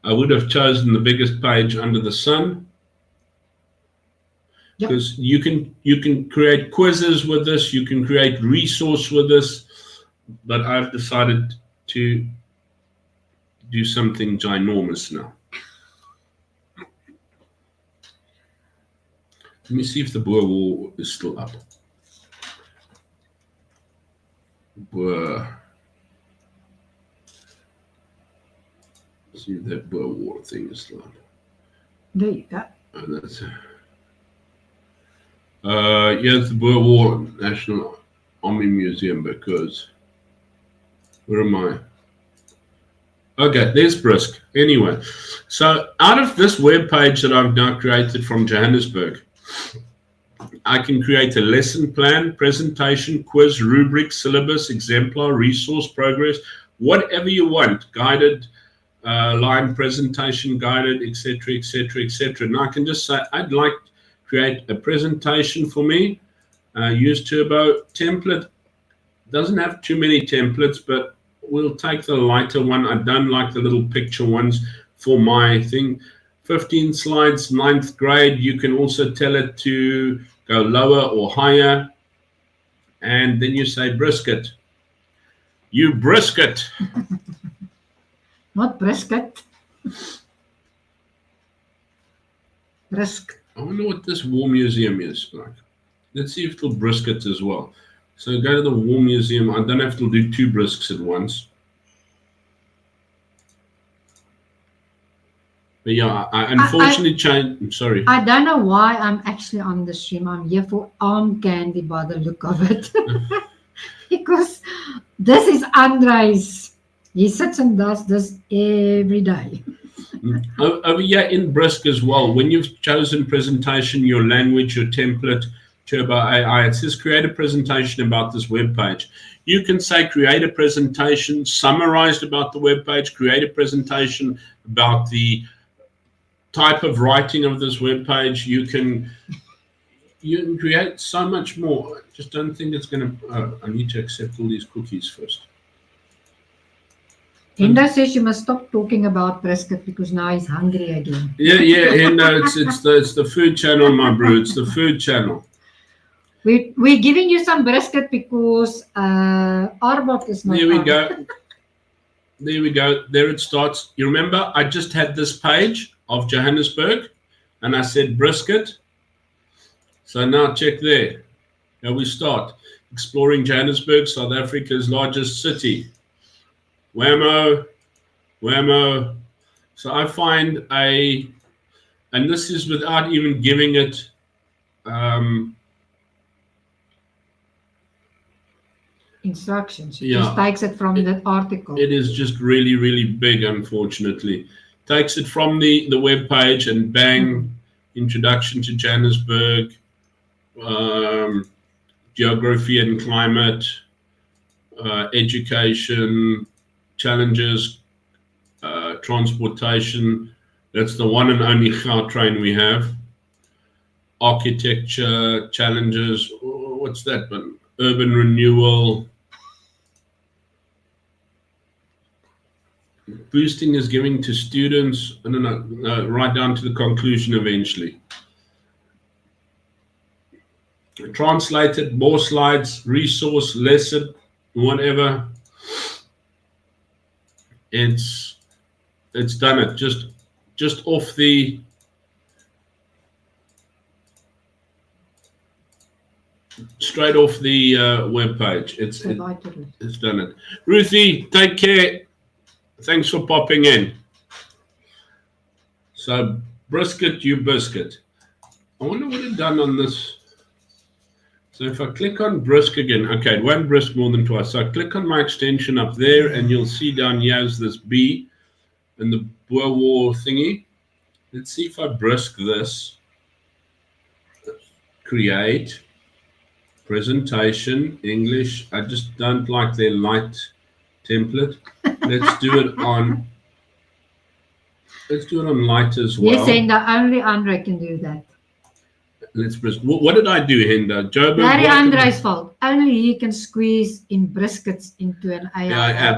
I would have chosen the biggest page under the sun, because you can create quizzes with this, you can create resource with this, but I've decided to do something ginormous now. Let me see if the Boer War is still up. See if that Boer War thing is still up. There you go. Oh, that's here's the Boer War National Army Museum, because where am I? Okay, there's Brisk. Anyway, so out of this web page that I've now created from Johannesburg, I can create a lesson plan, presentation, quiz, rubric, syllabus, exemplar, resource, progress, whatever you want, guided line presentation, guided, etc., etc., etc. And I can just say, I'd like to create a presentation for me. Use Turbo template. Doesn't have too many templates, but we'll take the lighter one. I don't like the little picture ones for my thing. 15 slides, 9th grade. You can also tell it to go lower or higher. And then you say brisket. You brisket. Not brisket. Brisk. I wonder what this War Museum is like. Let's see if it'll brisket as well. So go to the War Museum. I don't have to do 2 brisks at once. But yeah, I unfortunately changed. I'm sorry. I don't know why I'm actually on the stream. I'm here for arm candy by the look of it. Because this is Andre's. He sits and does this every day. Over here in Brisk as well, when you've chosen presentation, your language, your template, Turbo AI, it says create a presentation about this web page. You can say create a presentation summarized about the web page, create a presentation about the type of writing of this web page. You can create so much more. I just don't think it's going to. I need to accept all these cookies first. Henda says you must stop talking about brisket because now he's hungry again. Yeah, Henda, it's the food channel, my bro. It's the food channel. We're giving you some brisket because Arbok is not. There we go. There we go. There it starts. You remember, I just had this page of Johannesburg, and I said brisket. So now check there. Now we start exploring Johannesburg, South Africa's largest city. Whammo. So I find and this is without even giving it instructions. It Yeah. just takes it from the article. It is just really, really big, unfortunately. Takes it from the web page and bang, introduction to Johannesburg, geography and climate, education, challenges, transportation. That's the one and only Gautrain we have. Architecture, challenges. What's that one? Urban renewal. Boosting is giving to students, I don't know, right down to the conclusion eventually. Translated, more slides, resource, lesson, whatever. It's done it. Just off the straight off the web page. It's done it. Ruthie, take care. Thanks for popping in. So brisket, you biscuit. I wonder what it's done on this. So if I click on brisk again, okay, it won't brisk more than twice. So I click on my extension up there, and you'll see down here is this B and the Boer War thingy. Let's see if I brisk this. Create presentation English. I just don't like their light template. Let's do it on light as well. Yes, and only Andre can do that. Let's brisk. What did I do, Henda? Joburg, Larry Andre's fault. Only he can squeeze in briskets into an AI.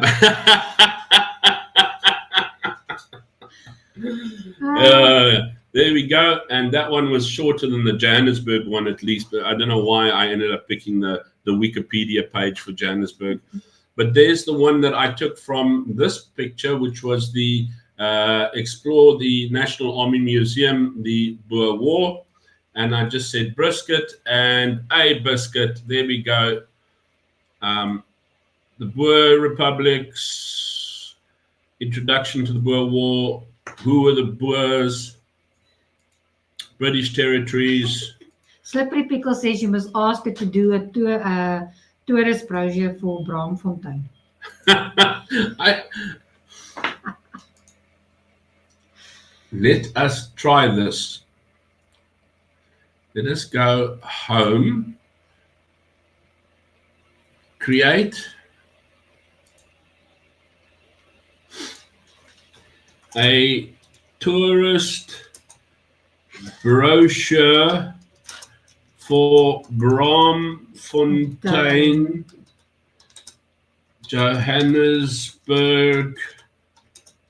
Yeah, there we go. And that one was shorter than the Johannesburg one, at least. But I don't know why I ended up picking the Wikipedia page for Johannesburg. But there's the one that I took from this picture, which was the explore the National Army Museum, the Boer War. And I just said brisket and a biscuit. There we go. The Boer Republics, introduction to the Boer War. Who were the Boers? British territories. Slippery Pickle says you must ask it to do a tourist brochure for Braamfontein. Let us try this. Let us go home. Create a tourist brochure for Braamfontein, Johannesburg,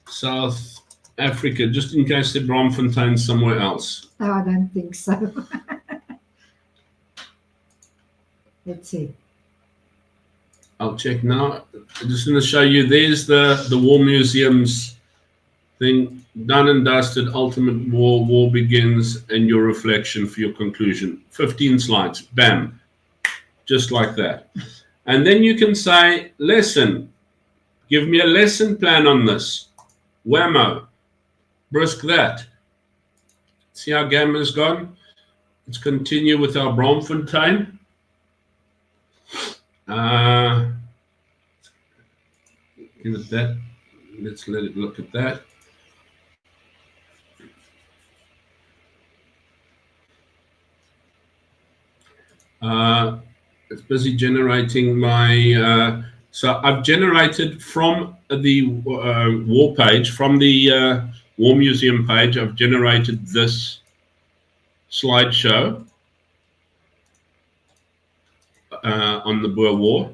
South Africa, just in case they're Braamfontein somewhere else. No, I don't think so. Let's see. I'll check now. I'm just going to show you. There's the War Museum's thing. Done and dusted. Ultimate War. War begins, and your reflection for your conclusion. 15 slides. Bam. Just like that. And then you can say, lesson. Give me a lesson plan on this. Whammo. Brisk that. See how game has gone? Let's continue with our Braamfontein. Look at that. Let's let it look at that. It's busy generating my. So I've generated from the war page, from the War Museum page, I've generated this slideshow on the Boer War.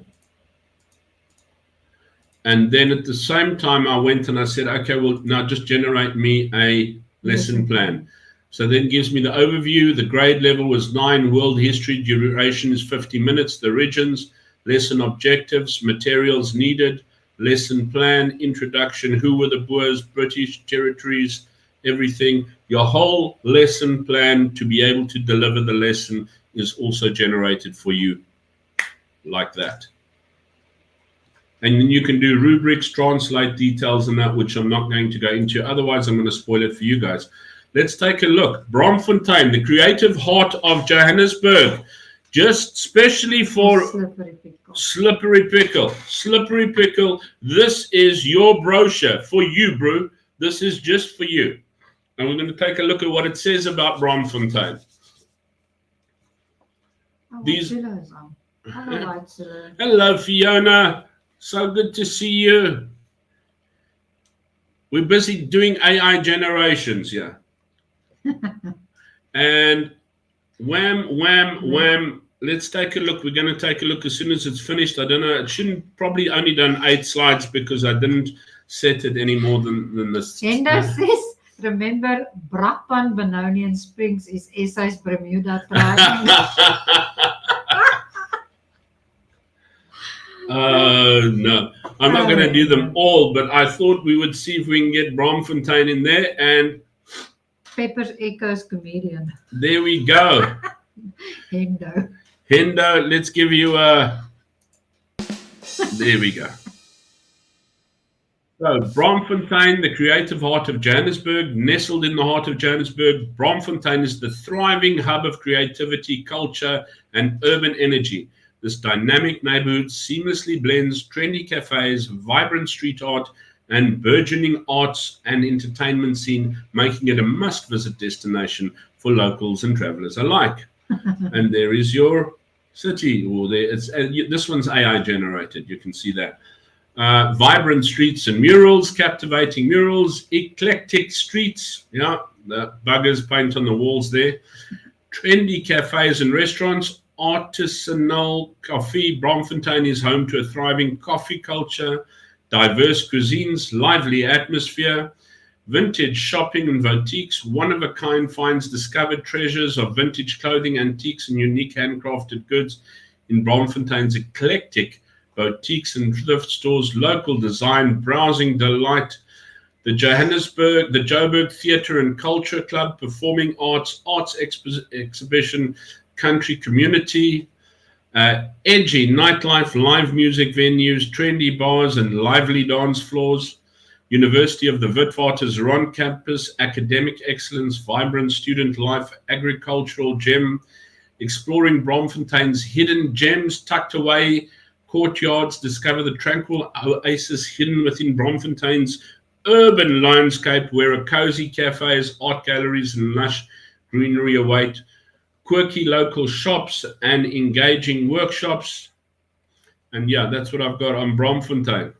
And then at the same time, I went and I said, okay, well, now just generate me a lesson plan. So then gives me the overview. The grade level was 9, world history, duration is 50 minutes, the regions, lesson objectives, materials needed, lesson plan, introduction, who were the Boers, British territories, everything. Your whole lesson plan to be able to deliver the lesson is also generated for you like that. And then you can do rubrics, translate details and that, which I'm not going to go into. Otherwise, I'm going to spoil it for you guys. Let's take a look. Braamfontein, the creative heart of Johannesburg. Just specially for Slippery Pickle. Slippery Pickle. This is your brochure for you, bro. This is just for you. And we're going to take a look at what it says about Braamfontein. Hello, Fiona. So good to see you. We're busy doing AI generations, yeah. And wham. Let's take a look. We're going to take a look as soon as it's finished. I don't know. It shouldn't probably only done 8 slides because I didn't set it any more than this. Genda says, remember, Brakpan Benonian Springs is SA's Bermuda Triangle. No, I'm not going to do them all, but I thought we would see if we can get Braamfontein in there. And Pepper's Echo's comedian. There we go. Hendo, let's give you a... There we go. So, Braamfontein, the creative heart of Johannesburg, nestled in the heart of Johannesburg. Braamfontein is the thriving hub of creativity, culture, and urban energy. This dynamic neighborhood seamlessly blends trendy cafes, vibrant street art, and burgeoning arts and entertainment scene, making it a must-visit destination for locals and travelers alike. And there is your city. Or there, this one's AI generated. You can see that. Vibrant streets and murals, captivating murals, eclectic streets. Yeah, the buggers paint on the walls there. Trendy cafes and restaurants. Artisanal coffee. Braamfontein is home to a thriving coffee culture, diverse cuisines, lively atmosphere, vintage shopping and boutiques, one-of-a-kind finds, discovered treasures of vintage clothing, antiques, and unique handcrafted goods in Braamfontein's eclectic boutiques and thrift stores, local design, browsing delight, the Joburg Theatre and Culture Club, performing arts exhibition, country community, edgy nightlife, live music venues, trendy bars and lively dance floors, University of the Witwatersrand campus, academic excellence, vibrant student life, agricultural gem, exploring Braamfontein's hidden gems, tucked away courtyards, discover the tranquil oasis hidden within Braamfontein's urban landscape where a cozy cafes, art galleries and lush greenery await, quirky local shops and engaging workshops. And yeah, that's what I've got on Braamfontein.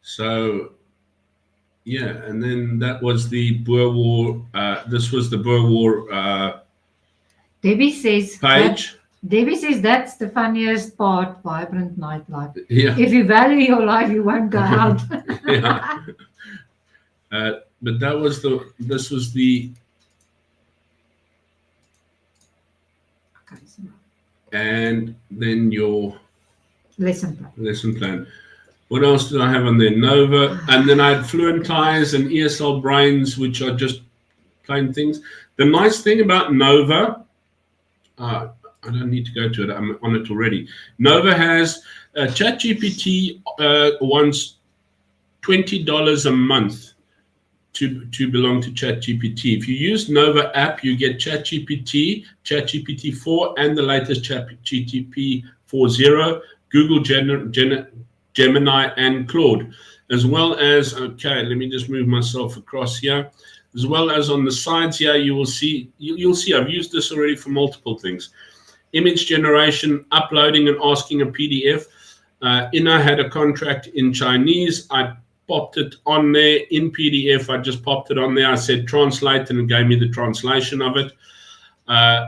So yeah, and then that was the Boer War. This was the Boer War Debbie says page. Debbie says that's the funniest part, vibrant nightlife. Yeah. If you value your life, you won't go out. Yeah. But that was this was the and then your lesson plan. What else did I have on there? Nova, and then I had Fluentize and ESL Brains, which are just plain things. The nice thing about Nova, I don't need to go to it. I'm on it already. Nova has ChatGPT wants $20 a month to belong to ChatGPT. If you use Nova app, you get ChatGPT, ChatGPT 4, and the latest ChatGPT 4.0, Google Gemini, and Claude, as well as, okay, let me just move myself across here, as well as on the sides here, you will see, you'll see I've used this already for multiple things. Image generation, uploading and asking a PDF. Ina had a contract in Chinese. I popped it on there in PDF. I just popped it on there. I said translate, and it gave me the translation of it.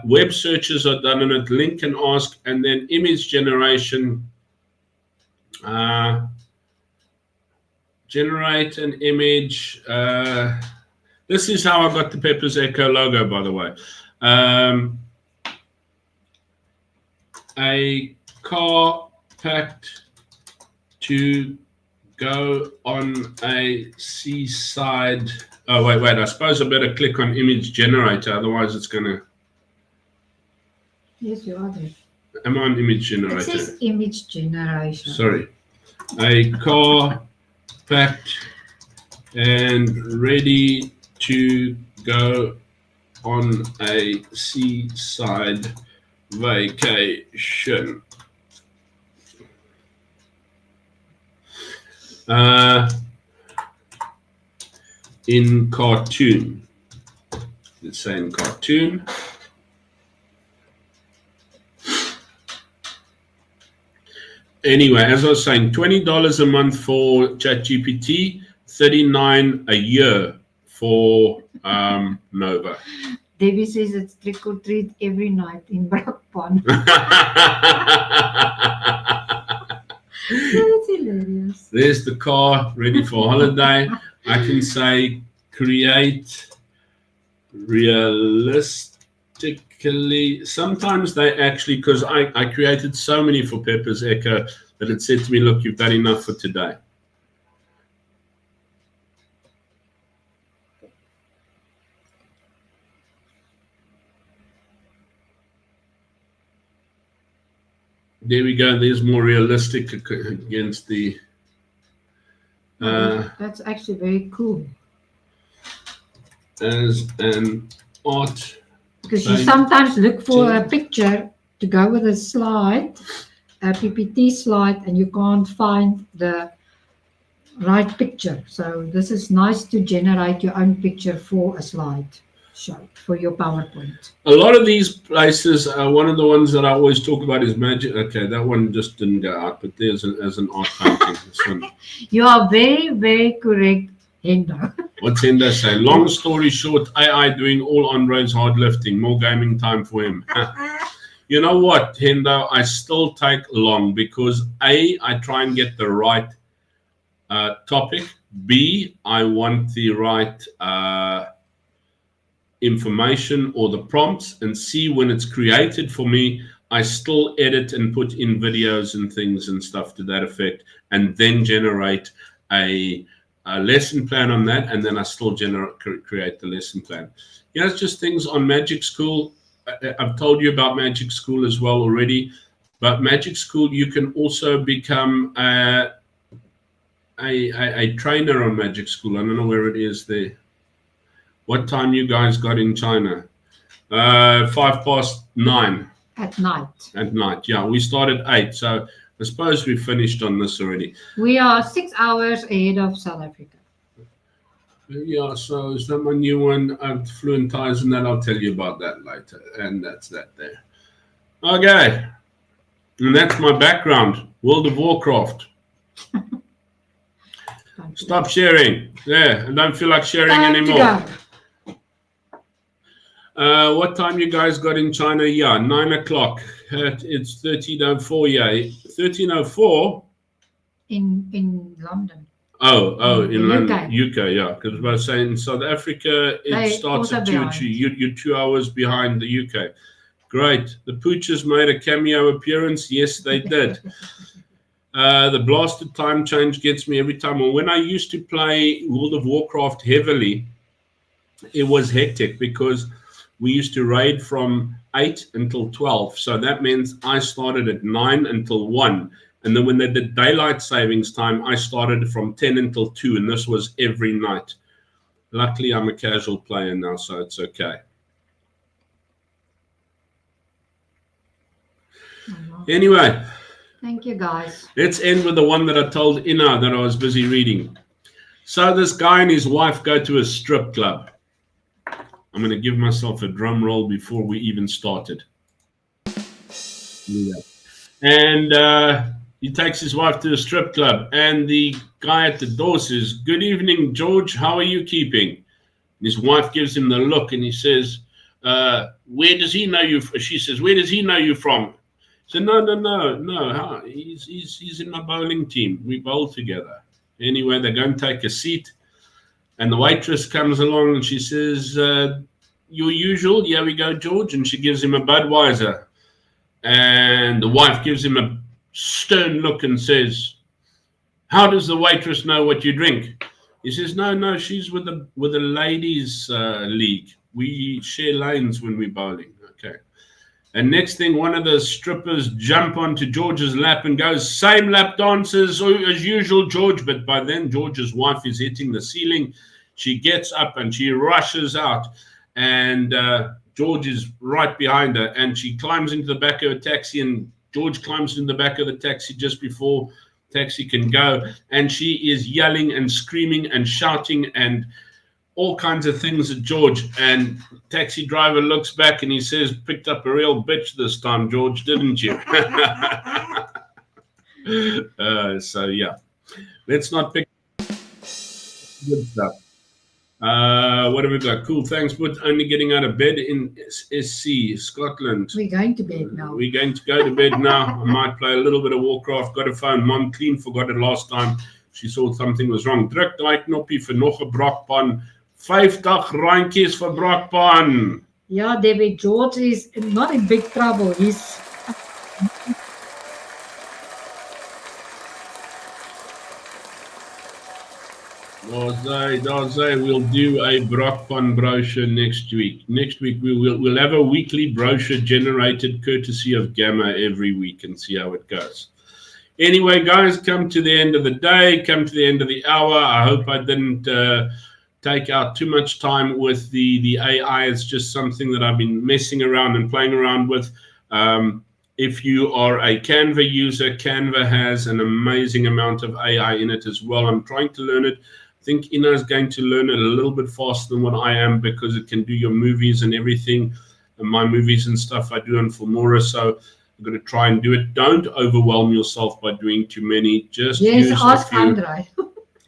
Web searches are done in it, link and ask, and then image generation. Generate an image. This is how I got the Peppers Echo logo, by the way. A car packed to go on a seaside. Oh, wait. I suppose I better click on image generator. Otherwise, it's going to. Yes, you are there. Am I on image generator? It says image generation. Sorry. A car packed and ready to go on a seaside vacation. In cartoon. Let's say in cartoon. Anyway, as I was saying, $20 a month for ChatGPT, $39 a year for Nova. Debbie says it's trick or treat every night in Brakpan. That's hilarious. There's the car ready for holiday. I can say create realistically. Sometimes they actually, because I created so many for Peppers Echo that it said to me, look, you've done enough for today. There we go. There's more realistic against the. That's actually very cool. As an art. Because you sometimes look for a picture to go with a slide, a PPT slide, and you can't find the right picture. So this is nice to generate your own picture for a slide show, for your PowerPoint. A lot of these places, one of the ones that I always talk about is Magic. Okay, that one just didn't go out, but there's as an art painting. This one. You are very, very correct, Hendo. What's Hendo say? Long story short, AI doing all Andre's hard lifting, more gaming time for him. You know what, Hendo? I still take long because A, I try and get the right topic. B, I want the right information or the prompts. And C, when it's created for me, I still edit and put in videos and things and stuff to that effect, and then generate a lesson plan on that, and then I still create the lesson plan. You know, it's just things on Magic School. I've told you about Magic School as well already, but Magic School, you can also become a trainer on Magic School. I don't know where it is there. What time you guys got in China? 9:05. At night. At night, yeah. We started 8, so I suppose we finished on this already. We are 6 hours ahead of South Africa. Yeah, so is that my new one? Fluent Ties, and that I'll tell you about that later. And that's that there. Okay. And that's my background. World of Warcraft. Stop sharing. There. I don't feel like sharing anymore. What time you guys got in China? Yeah, 9 o'clock. It's 13:04. Yeah, 13:04 in London. In London, UK. Yeah, because I was saying in South Africa it starts at 2. You're 2 hours behind the UK. Great. The Poochers made a cameo appearance. Yes, they did. The blasted time change gets me every time. Well, when I used to play World of Warcraft heavily, it was hectic because we used to raid from 8 until 12. So that means I started at 9 until 1. And then when they did daylight savings time, I started from 10 until 2. And this was every night. Luckily, I'm a casual player now, so it's okay. Anyway. Thank you, guys. Let's end with the one that I told Ina that I was busy reading. So this guy and his wife go to a strip club. I'm going to give myself a drum roll before we even started. Yeah. And he takes his wife to a strip club, and the guy at the door says, "Good evening, George. How are you keeping?" And his wife gives him the look, and he says, "Where does he know you?" She says, "Where does he know you from?" He said, No. He's in my bowling team. We bowl together. Anyway, they go and take a seat, and the waitress comes along, and she says, "Your usual, here we go, George." And she gives him a Budweiser. And the wife gives him a stern look and says, "How does the waitress know what you drink?" He says, No, she's with the ladies' league. We share lanes when we're bowling. Okay. And next thing, one of the strippers jump onto George's lap and goes, "Same lap dances as usual, George." But by then, George's wife is hitting the ceiling. She gets up and she rushes out. And George is right behind her, and she climbs into the back of a taxi, and George climbs in the back of the taxi just before taxi can go, and she is yelling and screaming and shouting and all kinds of things at George. And taxi driver looks back and he says, "Picked up a real bitch this time, George, didn't you?" So yeah, let's not pick good stuff. What have we got? Cool, thanks, but only getting out of bed in SC, Scotland. We're going to bed now. We're going to go to bed now. I might play a little bit of Warcraft. Got a phone. Mom clean forgot it last time. She saw something was wrong. Druk daai knoppie vir nog 'n brakpan. 50 randjies vir brakpan. Yeah, David, George is not in big trouble. He's We'll do a Brakpan brochure next week. Next week we'll have a weekly brochure generated courtesy of Gamma every week and see how it goes. Anyway, guys, come to the end of the day, come to the end of the hour. I hope I didn't take out too much time with the AI. It's just something that I've been messing around and playing around with. If you are a Canva user, Canva has an amazing amount of AI in it as well. I'm trying to learn it. I think Ina is going to learn it a little bit faster than what I am, because it can do your movies and everything. And my movies and stuff I do on Filmora, so I'm going to try and do it. Don't overwhelm yourself by doing too many. Just use ask a few. Andre.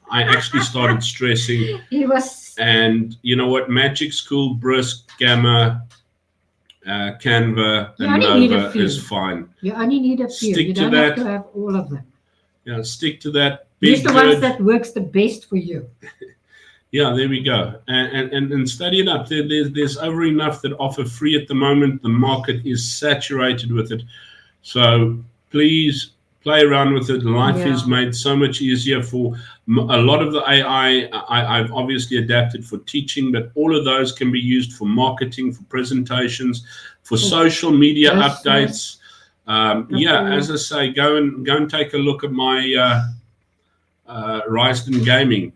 I actually started stressing. He was. And you know what? Magic School, Brisk, Gamma, Canva, and Nova is fine. You only need a few. Stick you to don't that. have to have all of them. Yeah, stick to that. Use the ones that works the best for you. Yeah, there we go. And study it up. There's over enough that offer free at the moment. The market is saturated with it. So please play around with it. Life is made so much easier for a lot of the AI. I've obviously adapted for teaching, but all of those can be used for marketing, for presentations, for social media updates. As I say, go and take a look at my Ryzen Gaming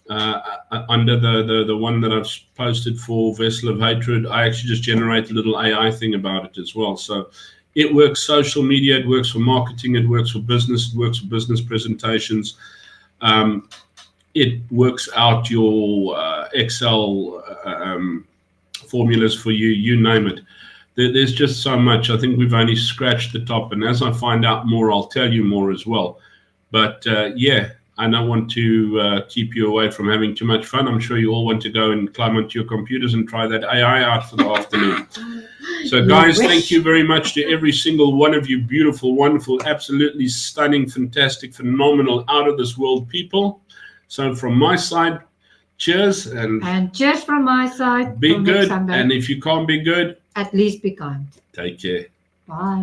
under the one that I've posted for Vessel of Hatred. I actually just generate a little AI thing about it as well. So it works social media, it works for marketing, it works for business, it works for business presentations. It works out your Excel formulas for you, you name it. There's just so much. I think we've only scratched the top, and as I find out more, I'll tell you more as well. But I don't want to keep you away from having too much fun. I'm sure you all want to go and climb onto your computers and try that AI out for the afternoon. So guys, thank you very much to every single one of you beautiful, wonderful, absolutely stunning, fantastic, phenomenal, out of this world people. So from my side, cheers. And cheers from my side. Be good. And if you can't be good, at least be kind. Take care. Bye.